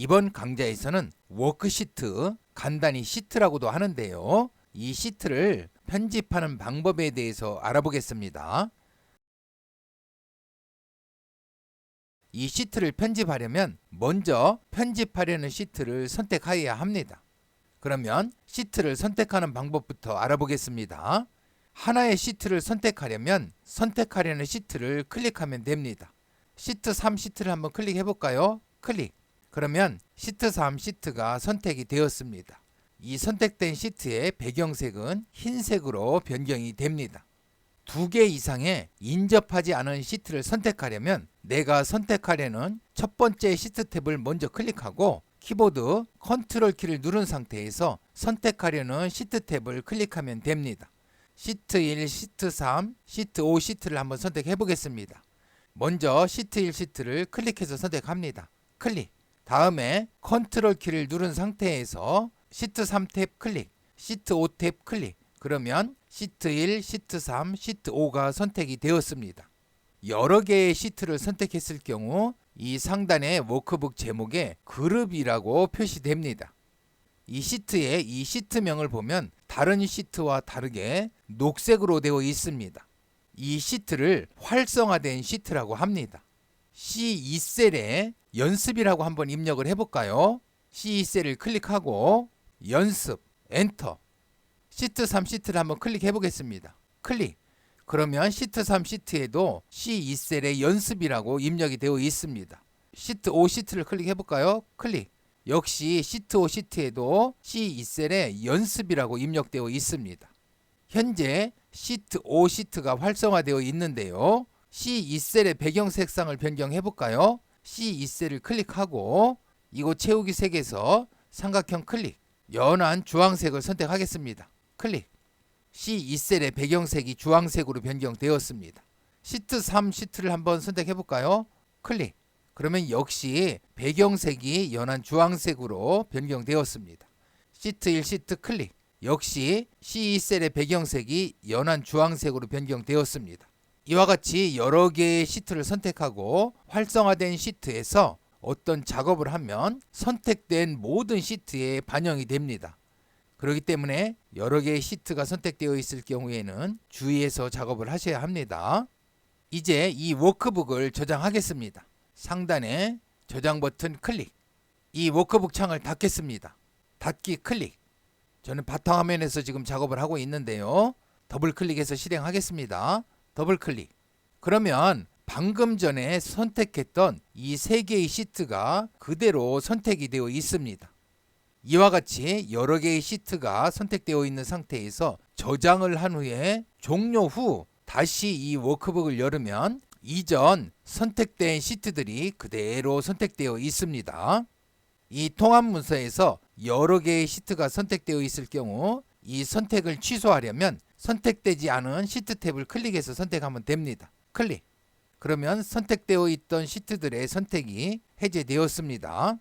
이번 강좌에서는 워크시트, 간단히 시트라고도 하는데요. 이 시트를 편집하는 방법에 대해서 알아보겠습니다. 이 시트를 편집하려면 먼저 편집하려는 시트를 선택해야 합니다. 그러면 시트를 선택하는 방법부터 알아보겠습니다. 하나의 시트를 선택하려면 선택하려는 시트를 클릭하면 됩니다. 시트 3 시트를 한번 클릭해 볼까요? 클릭. 그러면 시트 3 시트가 선택이 되었습니다. 이 선택된 시트의 배경색은 흰색으로 변경이 됩니다. 2개 이상의 인접하지 않은 시트를 선택하려면 내가 선택하려는 첫 번째 시트 탭을 먼저 클릭하고 키보드 컨트롤 키를 누른 상태에서 선택하려는 시트 탭을 클릭하면 됩니다. 시트 1, 시트 3, 시트 5 시트를 한번 선택해 보겠습니다. 먼저 시트 1 시트를 클릭해서 선택합니다. 클릭. 다음에 컨트롤 키를 누른 상태에서 시트 3 탭 클릭, 시트 5 탭 클릭. 그러면 시트 1, 시트 3, 시트 5가 선택이 되었습니다. 여러 개의 시트를 선택했을 경우 이 상단의 워크북 제목에 그룹이라고 표시됩니다. 이 시트의 이 시트명을 보면 다른 시트와 다르게 녹색으로 되어 있습니다. 이 시트를 활성화된 시트라고 합니다. C2셀에 연습이라고 한번 입력을 해볼까요? C2셀을 클릭하고 연습, 엔터. 시트 3 시트를 한번 클릭해 보겠습니다. 클릭. 그러면 시트 3 시트에도 C2셀에 연습이라고 입력이 되어 있습니다. 시트 5 시트를 클릭해 볼까요? 클릭. 역시 시트 5 시트에도 C2셀에 연습이라고 입력되어 있습니다. 현재 시트 5 시트가 활성화되어 있는데요. C2셀의 배경 색상을 변경해 볼까요? C2셀을 클릭하고 이곳 채우기 색에서 삼각형 클릭. 연한 주황색을 선택하겠습니다. 클릭. C2셀의 배경색이 주황색으로 변경되었습니다. 시트 3 시트를 한번 선택해 볼까요? 클릭. 그러면 역시 배경색이 연한 주황색으로 변경되었습니다. 시트 1 시트 클릭. 역시 C2셀의 배경색이 연한 주황색으로 변경되었습니다. 이와 같이 여러 개의 시트를 선택하고 활성화된 시트에서 어떤 작업을 하면 선택된 모든 시트에 반영이 됩니다. 그렇기 때문에 여러 개의 시트가 선택되어 있을 경우에는 주의해서 작업을 하셔야 합니다. 이제 이 워크북을 저장하겠습니다. 상단에 저장 버튼 클릭. 이 워크북 창을 닫겠습니다. 닫기 클릭. 저는 바탕화면에서 지금 작업을 하고 있는데요. 더블 클릭해서 실행하겠습니다. 더블 클릭. 그러면 방금 전에 선택했던 이 3개의 시트가 그대로 선택이 되어 있습니다. 이와 같이 여러 개의 시트가 선택되어 있는 상태에서 저장을 한 후에 종료 후 다시 이 워크북을 열으면 이전 선택된 시트들이 그대로 선택되어 있습니다. 이 통합 문서에서 여러 개의 시트가 선택되어 있을 경우 이 선택을 취소하려면 선택되지 않은 시트 탭을 클릭해서 선택하면 됩니다. 클릭. 그러면 선택되어 있던 시트들의 선택이 해제되었습니다.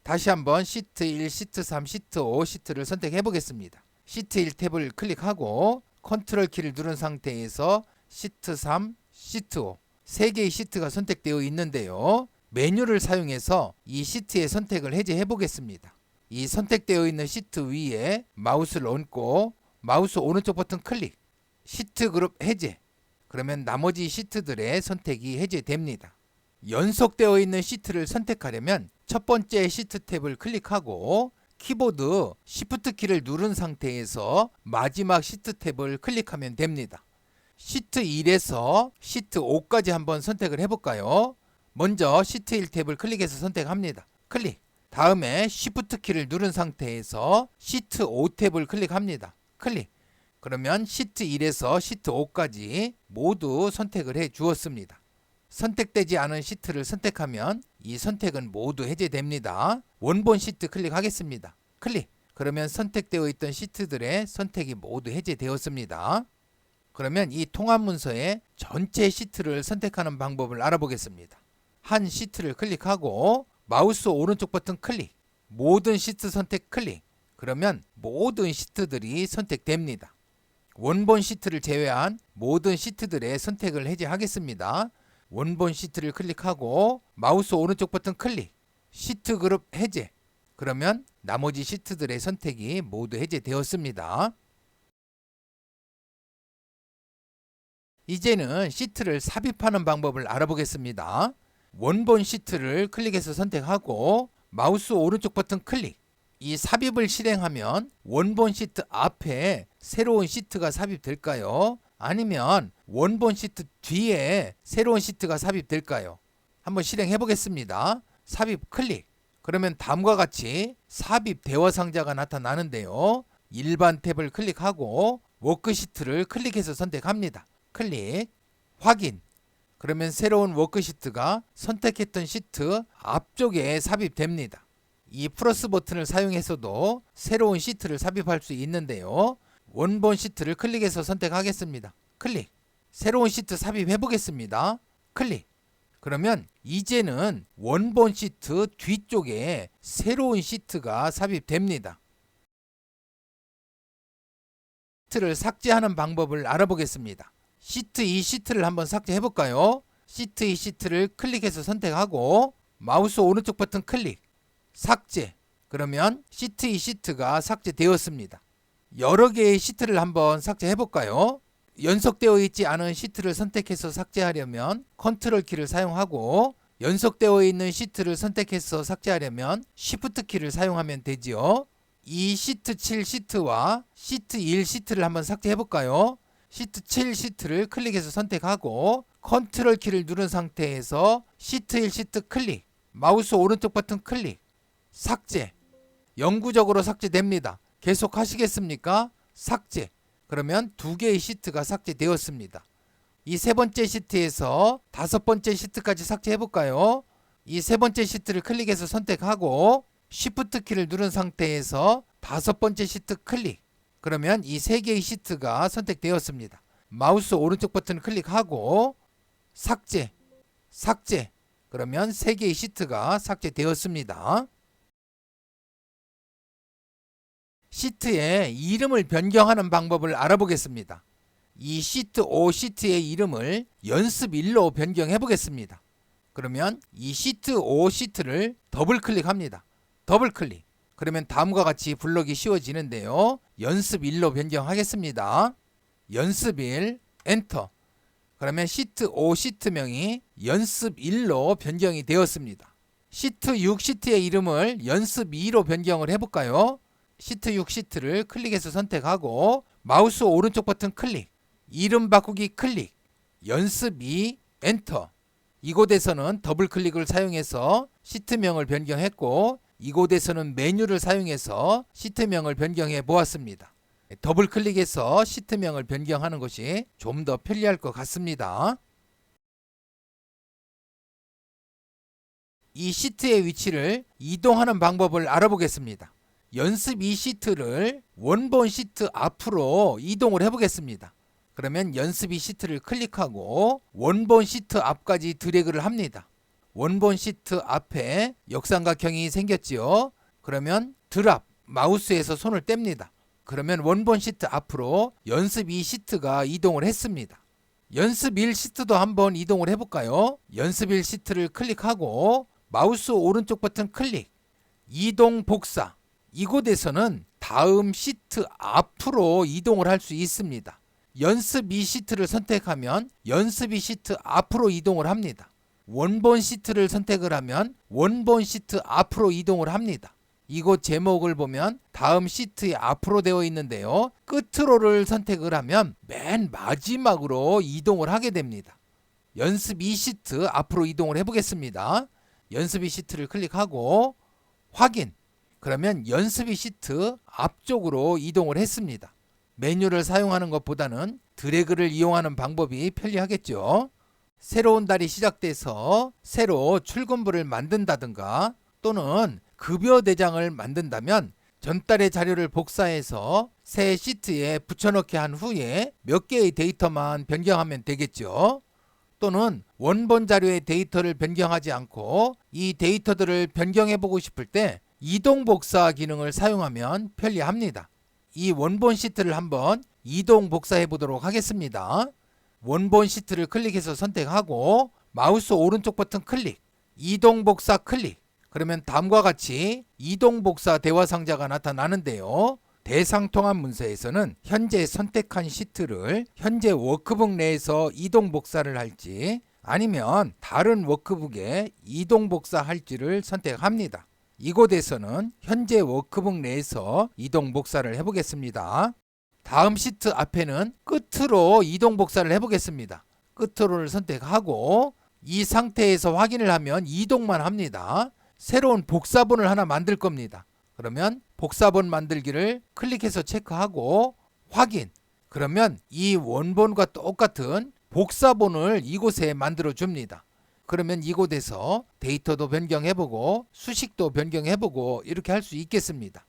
다시 한번 시트 1, 시트 3, 시트 5 시트를 선택해 보겠습니다. 시트 1 탭을 클릭하고 컨트롤 키를 누른 상태에서 시트 3, 시트 5 3개의 시트가 선택되어 있는데요. 메뉴를 사용해서 이 시트의 선택을 해제해 보겠습니다. 이 선택되어 있는 시트 위에 마우스를 얹고 마우스 오른쪽 버튼 클릭. 시트 그룹 해제. 그러면 나머지 시트들의 선택이 해제됩니다. 연속되어 있는 시트를 선택하려면 첫 번째 시트 탭을 클릭하고 키보드 Shift 키를 누른 상태에서 마지막 시트 탭을 클릭하면 됩니다. 시트 1에서 시트 5까지 한번 선택을 해볼까요? 먼저 시트 1 탭을 클릭해서 선택합니다. 클릭. 다음에 Shift 키를 누른 상태에서 시트 5 탭을 클릭합니다. 클릭. 그러면 시트 1에서 시트 5까지 모두 선택을 해 주었습니다. 선택되지 않은 시트를 선택하면 이 선택은 모두 해제됩니다. 원본 시트 클릭하겠습니다. 클릭. 그러면 선택되어 있던 시트들의 선택이 모두 해제되었습니다. 그러면 이 통합 문서의 전체 시트를 선택하는 방법을 알아보겠습니다. 한 시트를 클릭하고 마우스 오른쪽 버튼 클릭. 모든 시트 선택 클릭. 그러면 모든 시트들이 선택됩니다. 원본 시트를 제외한 모든 시트들의 선택을 해제하겠습니다. 원본 시트를 클릭하고 마우스 오른쪽 버튼 클릭. 시트 그룹 해제. 그러면 나머지 시트들의 선택이 모두 해제되었습니다. 이제는 시트를 삽입하는 방법을 알아보겠습니다. 원본 시트를 클릭해서 선택하고 마우스 오른쪽 버튼 클릭. 이 삽입을 실행하면 원본 시트 앞에 새로운 시트가 삽입될까요? 아니면 원본 시트 뒤에 새로운 시트가 삽입될까요? 한번 실행해 보겠습니다. 삽입 클릭. 그러면 다음과 같이 삽입 대화 상자가 나타나는데요. 일반 탭을 클릭하고 워크시트를 클릭해서 선택합니다. 클릭, 확인. 그러면 새로운 워크시트가 선택했던 시트 앞쪽에 삽입됩니다. 이 플러스 버튼을 사용해서도 새로운 시트를 삽입할 수 있는데요. 원본 시트를 클릭해서 선택하겠습니다. 클릭. 새로운 시트 삽입해 보겠습니다. 클릭. 그러면 이제는 원본 시트 뒤쪽에 새로운 시트가 삽입됩니다. 시트를 삭제하는 방법을 알아보겠습니다. 시트 2 시트를 한번 삭제해 볼까요? 시트 2 시트를 클릭해서 선택하고 마우스 오른쪽 버튼 클릭. 삭제. 그러면 시트 2 시트가 삭제되었습니다. 여러 개의 시트를 한번 삭제해 볼까요? 연속되어 있지 않은 시트를 선택해서 삭제하려면 컨트롤 키를 사용하고 연속되어 있는 시트를 선택해서 삭제하려면 쉬프트 키를 사용하면 되지요. 이 시트 7 시트와 시트 1 시트를 한번 삭제해 볼까요? 시트 7 시트를 클릭해서 선택하고 컨트롤 키를 누른 상태에서 시트 1 시트 클릭, 마우스 오른쪽 버튼 클릭, 삭제. 영구적으로 삭제됩니다. 계속 하시겠습니까? 삭제. 그러면 두 개의 시트가 삭제되었습니다. 이 세 번째 시트에서 다섯 번째 시트까지 삭제해 볼까요? 이 세 번째 시트를 클릭해서 선택하고 쉬프트 키를 누른 상태에서 다섯 번째 시트 클릭. 그러면 이 세 개의 시트가 선택되었습니다. 마우스 오른쪽 버튼 클릭하고 삭제, 삭제. 그러면 세 개의 시트가 삭제되었습니다. 시트의 이름을 변경하는 방법을 알아보겠습니다. 이 시트 5 시트의 이름을 연습 1로 변경해 보겠습니다. 그러면 이 시트 5 시트를 더블 클릭합니다. 더블 클릭. 그러면 다음과 같이 블록이 씌워지는데요. 연습 1로 변경하겠습니다. 연습 1, 엔터. 그러면 시트 5 시트명이 연습 1로 변경이 되었습니다. 시트 6 시트의 이름을 연습 2로 변경을 해볼까요? 시트 6 시트를 클릭해서 선택하고 마우스 오른쪽 버튼 클릭, 이름 바꾸기 클릭, 연습 2, 엔터. 이곳에서는 더블 클릭을 사용해서 시트명을 변경했고 이곳에서는 메뉴를 사용해서 시트명을 변경해 보았습니다. 더블 클릭해서 시트명을 변경하는 것이 좀 더 편리할 것 같습니다. 이 시트의 위치를 이동하는 방법을 알아보겠습니다. 연습 2 시트를 원본 시트 앞으로 이동을 해보겠습니다. 그러면 연습 2 시트를 클릭하고 원본 시트 앞까지 드래그를 합니다. 원본 시트 앞에 역삼각형이 생겼지요. 그러면 드랍, 마우스에서 손을 뗍니다. 그러면 원본 시트 앞으로 연습 2 시트가 이동을 했습니다. 연습 1 시트도 한번 이동을 해볼까요? 연습 1 시트를 클릭하고 마우스 오른쪽 버튼 클릭, 이동 복사. 이곳에서는 다음 시트 앞으로 이동을 할 수 있습니다. 연습 2 시트를 선택하면 연습 2 시트 앞으로 이동을 합니다. 원본 시트를 선택을 하면 원본 시트 앞으로 이동을 합니다. 이곳 제목을 보면 다음 시트에 앞으로 되어 있는데요. 끝으로를 선택을 하면 맨 마지막으로 이동을 하게 됩니다. 연습 2 시트 앞으로 이동을 해보겠습니다. 연습 2 시트를 클릭하고 확인. 그러면 연습 2 시트 앞쪽으로 이동을 했습니다. 메뉴를 사용하는 것보다는 드래그를 이용하는 방법이 편리하겠죠. 새로운 달이 시작돼서 새로 출근부를 만든다든가 또는 급여 대장을 만든다면 전달의 자료를 복사해서 새 시트에 붙여넣기 한 후에 몇 개의 데이터만 변경하면 되겠죠. 또는 원본 자료의 데이터를 변경하지 않고 이 데이터들을 변경해 보고 싶을 때 이동 복사 기능을 사용하면 편리합니다. 이 원본 시트를 한번 이동 복사해 보도록 하겠습니다. 원본 시트를 클릭해서 선택하고 마우스 오른쪽 버튼 클릭, 이동 복사 클릭. 그러면 다음과 같이 이동복사 대화 상자가 나타나는데요. 대상통합 문서에서는 현재 선택한 시트를 현재 워크북 내에서 이동복사를 할지 아니면 다른 워크북에 이동복사할지를 선택합니다. 이곳에서는 현재 워크북 내에서 이동복사를 해보겠습니다. 다음 시트 앞에는 끝으로 이동복사를 해보겠습니다. 끝으로를 선택하고 이 상태에서 확인을 하면 이동만 합니다. 새로운 복사본을 하나 만들 겁니다. 그러면 복사본 만들기를 클릭해서 체크하고 확인. 그러면 이 원본과 똑같은 복사본을 이곳에 만들어 줍니다. 그러면 이곳에서 데이터도 변경해보고 수식도 변경해보고 이렇게 할 수 있겠습니다.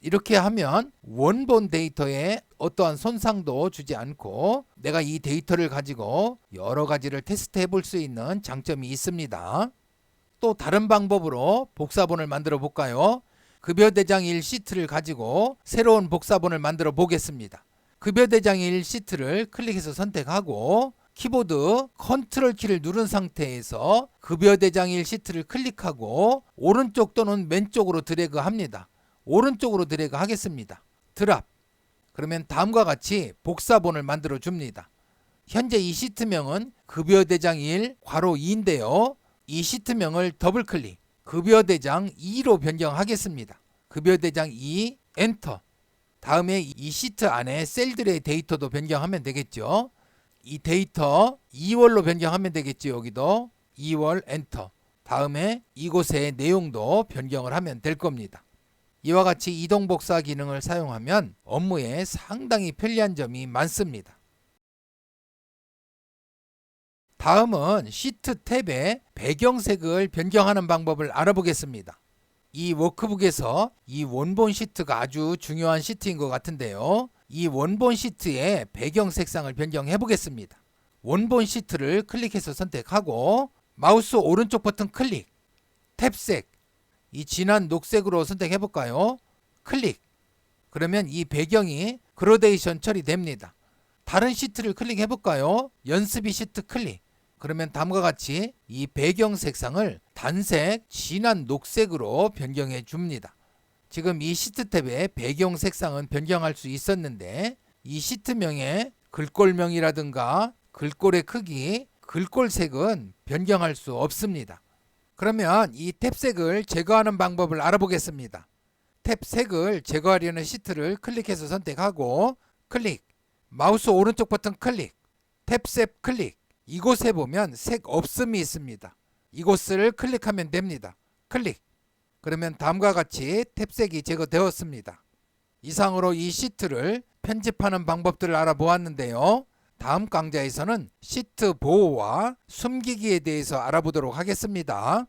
이렇게 하면 원본 데이터에 어떠한 손상도 주지 않고 내가 이 데이터를 가지고 여러 가지를 테스트해 볼 수 있는 장점이 있습니다. 또 다른 방법으로 복사본을 만들어 볼까요? 급여대장 1 시트를 가지고 새로운 복사본을 만들어 보겠습니다. 급여대장 1 시트를 클릭해서 선택하고 키보드 컨트롤 키를 누른 상태에서 급여대장 1 시트를 클릭하고 오른쪽 또는 왼쪽으로 드래그 합니다. 오른쪽으로 드래그 하겠습니다. 드랍. 그러면 다음과 같이 복사본을 만들어 줍니다. 현재 이 시트명은 급여대장 1 괄호 2인데요. 이 시트명을 더블클릭 급여대장 2로 변경하겠습니다. 급여대장 2 엔터. 다음에 이 시트 안에 셀들의 데이터도 변경하면 되겠죠. 이 데이터 2월로 변경하면 되겠죠. 여기도 2월 엔터. 다음에 이곳의 내용도 변경을 하면 될 겁니다. 이와 같이 이동복사 기능을 사용하면 업무에 상당히 편리한 점이 많습니다. 다음은 시트 탭의 배경색을 변경하는 방법을 알아보겠습니다. 이 워크북에서 이 원본 시트가 아주 중요한 시트인 것 같은데요. 이 원본 시트의 배경 색상을 변경해 보겠습니다. 원본 시트를 클릭해서 선택하고 마우스 오른쪽 버튼 클릭, 탭색, 이 진한 녹색으로 선택해 볼까요? 클릭. 그러면 이 배경이 그라데이션 처리됩니다. 다른 시트를 클릭해 볼까요? 연습이 시트 클릭. 그러면 다음과 같이 이 배경 색상을 단색, 진한 녹색으로 변경해 줍니다. 지금 이 시트 탭의 배경 색상은 변경할 수 있었는데 이 시트명의 글꼴명이라든가 글꼴의 크기, 글꼴색은 변경할 수 없습니다. 그러면 이 탭색을 제거하는 방법을 알아보겠습니다. 탭색을 제거하려는 시트를 클릭해서 선택하고 클릭, 마우스 오른쪽 버튼 클릭, 탭색 클릭. 이곳에 보면 색 없음이 있습니다. 이곳을 클릭하면 됩니다. 클릭. 그러면 다음과 같이 탭색이 제거되었습니다. 이상으로 이 시트를 편집하는 방법들을 알아보았는데요. 다음 강좌에서는 시트 보호와 숨기기에 대해서 알아보도록 하겠습니다.